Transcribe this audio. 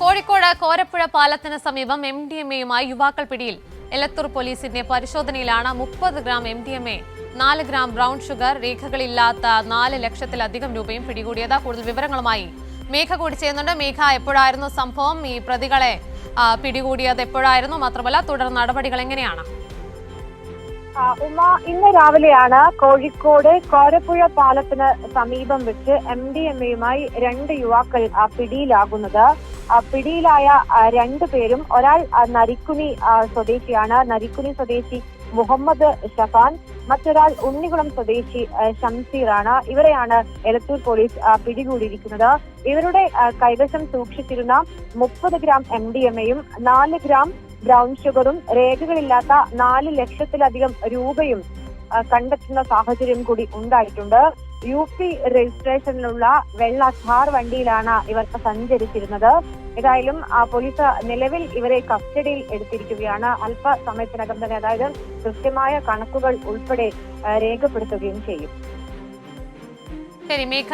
കോഴിക്കോട് കോരപ്പുഴ പാലത്തിന് സമീപം MDMA-യുമായി യുവാക്കൾ പിടിയിൽ. എലത്തൂർ പോലീസിന്റെ പരിശോധനയിലാണ് 30 gram MDMA, 4 gram brown sugar, രേഖകളില്ലാത്ത 4 ലക്ഷത്തിലധികം രൂപയും പിടികൂടിയത്. കൂടുതൽ വിവരങ്ങളുമായി മേഘ കൂടി ചെയ്യുന്നുണ്ട്. മേഘ, എപ്പോഴായിരുന്നു സംഭവം? ഈ പ്രതികളെ പിടികൂടിയത് എപ്പോഴായിരുന്നു? മാത്രമല്ല, തുടർ നടപടികൾ എങ്ങനെയാണ്? ഉമ, ഇന്ന് രാവിലെയാണ് കോഴിക്കോട് കോരപ്പുഴ പാലത്തിന് സമീപം വെച്ച് MDMA-യുമായി 2 യുവാക്കൾ പിടിയിലാകുന്നത്. പിടിയിലായ 2 പേരും, ഒരാൾ നരിക്കുനി സ്വദേശിയാണ്, നരിക്കുനി സ്വദേശി മുഹമ്മദ് ഷഫാൻ, മറ്റൊരാൾ ഉണ്ണികുളം സ്വദേശി ഷംസീറാണ്. ഇവരെയാണ് എലത്തൂർ പോലീസ് പിടികൂടിയിരിക്കുന്നത്. ഇവരുടെ കൈവശം സൂക്ഷിച്ചിരുന്ന 30 ഗ്രാം MDMA-യും 4 ഗ്രാം ബ്രൗൺ ഷുഗറും രേഖകളില്ലാത്ത 4 ലക്ഷത്തിലധികം രൂപയും കണ്ടെത്തുന്ന സാഹചര്യം കൂടി ഉണ്ടായിട്ടുണ്ട്. UP രജിസ്ട്രേഷനിലുള്ള വെള്ള ഥാർ വണ്ടിയിലാണ് ഇവർ സഞ്ചരിച്ചിരുന്നത്. ഏതായാലും പോലീസ് നിലവിൽ ഇവരെ കസ്റ്റഡിയിൽ എടുത്തിരിക്കുകയാണ്. അല്പസമയത്തിനകം തന്നെ, അതായത് കൃത്യമായ കണക്കുകൾ ഉൾപ്പെടെ രേഖപ്പെടുത്തുകയും ചെയ്യും. ശരി മേഘ.